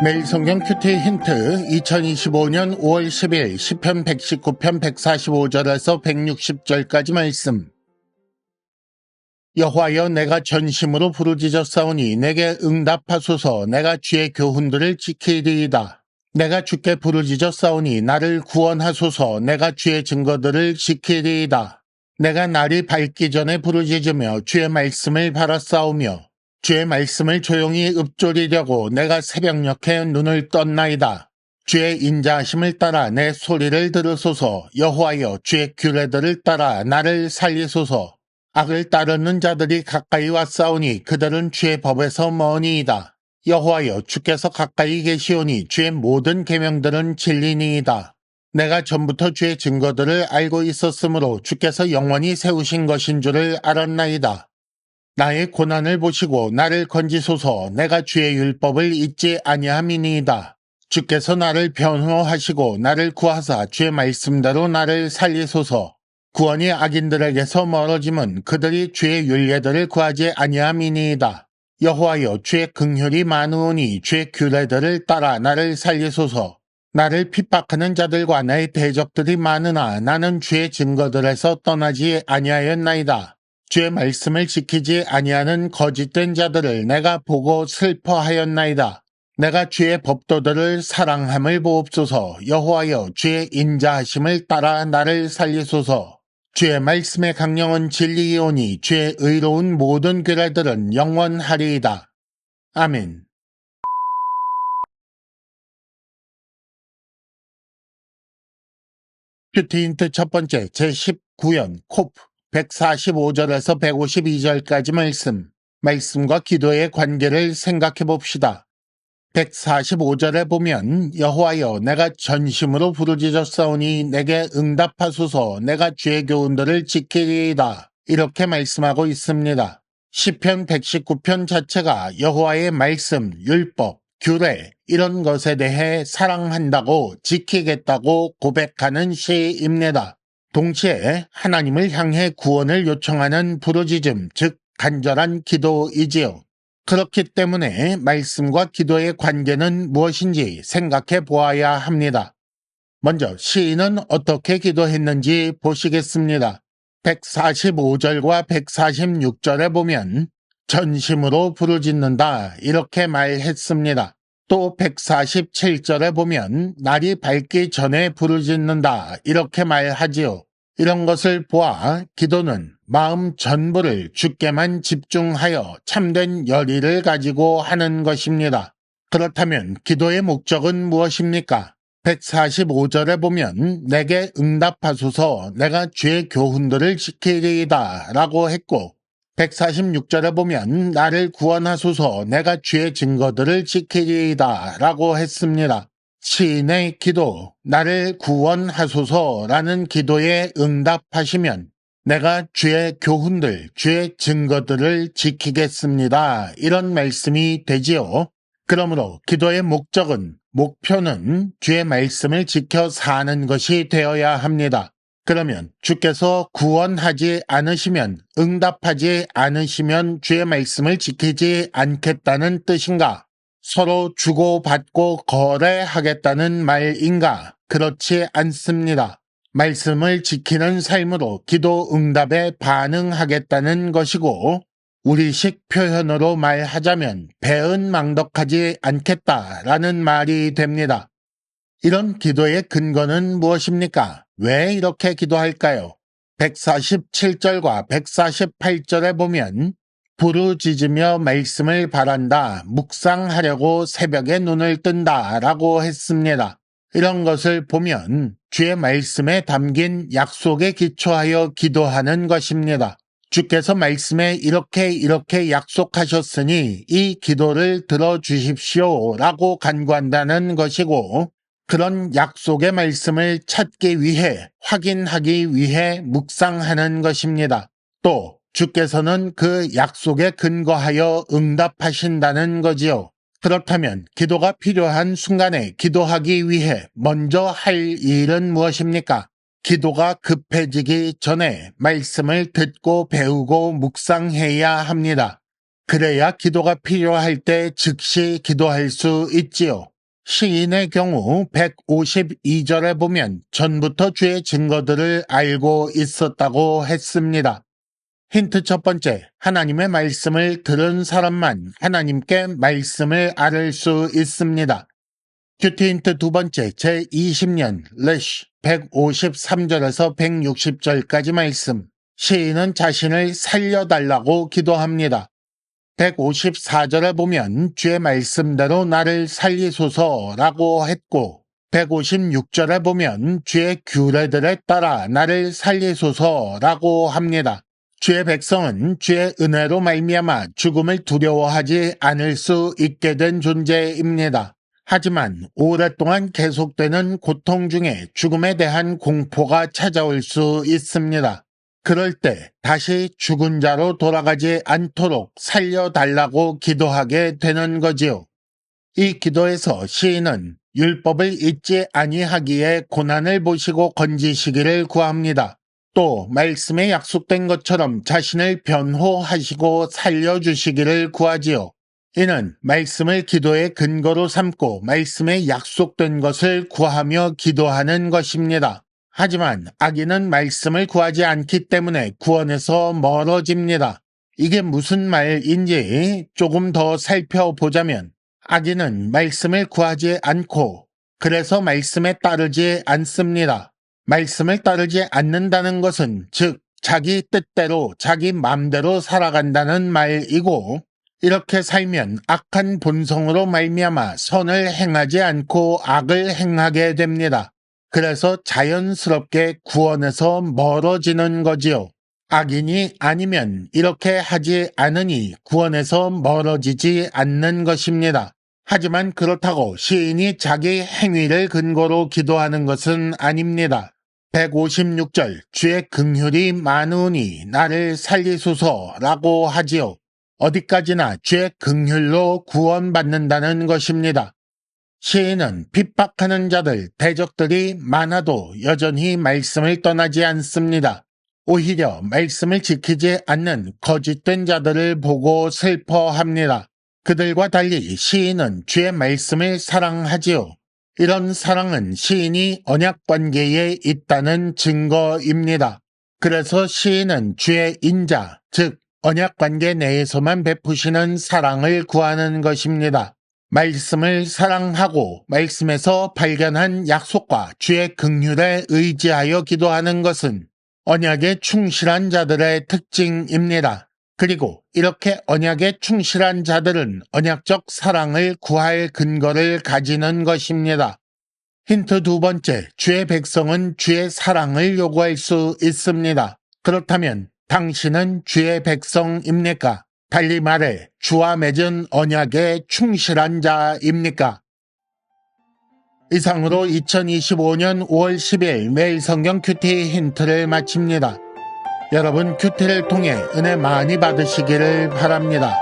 매일 성경 큐티 힌트 2025년 5월 10일 시편 119편 145절에서 160절까지 말씀. 여호와여, 내가 전심으로 부르짖었사오니 내게 응답하소서. 내가 주의 교훈들을 지키리이다. 내가 주께 부르짖었사오니 나를 구원하소서. 내가 주의 증거들을 지키리이다. 내가 날이 밝기 전에 부르짖으며 주의 말씀을 바라싸우며 주의 말씀을 조용히 읊조리려고 내가 새벽녘에 눈을 떴나이다. 주의 인자하심을 따라 내 소리를 들으소서. 여호와여, 주의 규례들을 따라 나를 살리소서. 악을 따르는 자들이 가까이 왔사오니 그들은 주의 법에서 머니이다. 여호와여, 주께서 가까이 계시오니 주의 모든 계명들은 진리니이다. 내가 전부터 주의 증거들을 알고 있었으므로 주께서 영원히 세우신 것인 줄을 알았나이다. 나의 고난을 보시고 나를 건지소서. 내가 주의 율법을 잊지 아니함이니이다. 주께서 나를 변호하시고 나를 구하사 주의 말씀대로 나를 살리소서. 구원이 악인들에게서 멀어짐은 그들이 주의 율례들을 구하지 아니함이니이다. 여호와여, 주의 긍휼이 많으오니 주의 규례들을 따라 나를 살리소서. 나를 핍박하는 자들과 나의 대적들이 많으나 나는 주의 증거들에서 떠나지 아니하였나이다. 주의 말씀을 지키지 아니하는 거짓된 자들을 내가 보고 슬퍼하였나이다. 내가 주의 법도들을 사랑함을 보옵소서. 여호와여, 주의 인자하심을 따라 나를 살리소서. 주의 말씀의 강령은 진리이오니 주의 의로운 모든 규례들은 영원하리이다. 아멘. 큐티 힌트 첫 번째, 제19연 코프 145절에서 152절까지 말씀과 기도의 관계를 생각해 봅시다. 145절에 보면 여호와여, 내가 전심으로 부르짖었사오니 내게 응답하소서. 내가 주의 교훈들을 지키리이다. 이렇게 말씀하고 있습니다. 시편 119편 자체가 여호와의 말씀, 율법, 규례 이런 것에 대해 사랑한다고 지키겠다고 고백하는 시입니다. 동시에 하나님을 향해 구원을 요청하는 부르짖음, 즉 간절한 기도이지요. 그렇기 때문에 말씀과 기도의 관계는 무엇인지 생각해 보아야 합니다. 먼저 시인은 어떻게 기도했는지 보시겠습니다. 145절과 146절에 보면 전심으로 부르짖는다 이렇게 말했습니다. 또 147절에 보면 날이 밝기 전에 부르짖는다 이렇게 말하지요. 이런 것을 보아 기도는 마음 전부를 주께만 집중하여 참된 열의를 가지고 하는 것입니다. 그렇다면 기도의 목적은 무엇입니까? 145절에 보면 내게 응답하소서. 내가 주의 교훈들을 지키리이다 라고 했고 146절에 보면 나를 구원하소서. 내가 주의 증거들을 지키리이다 라고 했습니다. 시인의 기도, 나를 구원하소서라는 기도에 응답하시면 내가 주의 교훈들, 주의 증거들을 지키겠습니다. 이런 말씀이 되지요. 그러므로 기도의 목표는 주의 말씀을 지켜 사는 것이 되어야 합니다. 그러면 주께서 구원하지 않으시면, 응답하지 않으시면 주의 말씀을 지키지 않겠다는 뜻인가? 서로 주고받고 거래하겠다는 말인가? 그렇지 않습니다. 말씀을 지키는 삶으로 기도 응답에 반응하겠다는 것이고 우리식 표현으로 말하자면 배은망덕하지 않겠다라는 말이 됩니다. 이런 기도의 근거는 무엇입니까? 왜 이렇게 기도할까요? 147절과 148절에 보면 부르짖으며 말씀을 바란다, 묵상하려고 새벽에 눈을 뜬다 라고 했습니다. 이런 것을 보면 주의 말씀에 담긴 약속에 기초하여 기도하는 것입니다. 주께서 말씀에 이렇게 약속하셨으니 이 기도를 들어주십시오 라고 간구한다는 것이고 그런 약속의 말씀을 찾기 위해 확인하기 위해 묵상하는 것입니다. 또 주께서는 그 약속에 근거하여 응답하신다는 거지요. 그렇다면 기도가 필요한 순간에 기도하기 위해 먼저 할 일은 무엇입니까? 기도가 급해지기 전에 말씀을 듣고 배우고 묵상해야 합니다. 그래야 기도가 필요할 때 즉시 기도할 수 있지요. 시인의 경우 152절에 보면 전부터 주의 증거들을 알고 있었다고 했습니다. 힌트 첫 번째, 하나님의 말씀을 들은 사람만 하나님께 말씀을 알을 수 있습니다. 큐티 힌트 두 번째, 제20년 레시 153절에서 160절까지 말씀. 시인은 자신을 살려달라고 기도합니다. 154절에 보면 주의 말씀대로 나를 살리소서라고 했고 156절에 보면 주의 규례들에 따라 나를 살리소서라고 합니다. 주의 백성은 주의 은혜로 말미암아 죽음을 두려워하지 않을 수 있게 된 존재입니다. 하지만 오랫동안 계속되는 고통 중에 죽음에 대한 공포가 찾아올 수 있습니다. 그럴 때 다시 죽은 자로 돌아가지 않도록 살려달라고 기도하게 되는 거지요. 이 기도에서 시인은 율법을 잊지 아니하기에 고난을 보시고 건지시기를 구합니다. 또 말씀에 약속된 것처럼 자신을 변호하시고 살려주시기를 구하지요. 이는 말씀을 기도의 근거로 삼고 말씀에 약속된 것을 구하며 기도하는 것입니다. 하지만 악인은 말씀을 구하지 않기 때문에 구원에서 멀어집니다. 이게 무슨 말인지 조금 더 살펴보자면 악인은 말씀을 구하지 않고 그래서 말씀에 따르지 않습니다. 말씀을 따르지 않는다는 것은 즉 자기 뜻대로 자기 마음대로 살아간다는 말이고 이렇게 살면 악한 본성으로 말미암아 선을 행하지 않고 악을 행하게 됩니다. 그래서 자연스럽게 구원에서 멀어지는 거지요. 악인이 아니면 이렇게 하지 않으니 구원에서 멀어지지 않는 것입니다. 하지만 그렇다고 시인이 자기 행위를 근거로 기도하는 것은 아닙니다. 156절 주의 긍휼이 많으니 나를 살리소서라고 하지요. 어디까지나 주의 긍휼로 구원받는다는 것입니다. 시인은 핍박하는 자들, 대적들이 많아도 여전히 말씀을 떠나지 않습니다. 오히려 말씀을 지키지 않는 거짓된 자들을 보고 슬퍼합니다. 그들과 달리 시인은 주의 말씀을 사랑하지요. 이런 사랑은 시인이 언약관계에 있다는 증거입니다. 그래서 시인은 주의 인자, 즉 언약관계 내에서만 베푸시는 사랑을 구하는 것입니다. 말씀을 사랑하고 말씀에서 발견한 약속과 주의 긍휼에 의지하여 기도하는 것은 언약에 충실한 자들의 특징입니다. 그리고 이렇게 언약에 충실한 자들은 언약적 사랑을 구할 근거를 가지는 것입니다. 힌트 두 번째, 주의 백성은 주의 사랑을 요구할 수 있습니다. 그렇다면 당신은 주의 백성입니까? 달리 말해 주와 맺은 언약에 충실한 자입니까? 이상으로 2025년 5월 10일 매일 성경 큐티 힌트를 마칩니다. 여러분 큐티를 통해 은혜 많이 받으시기를 바랍니다.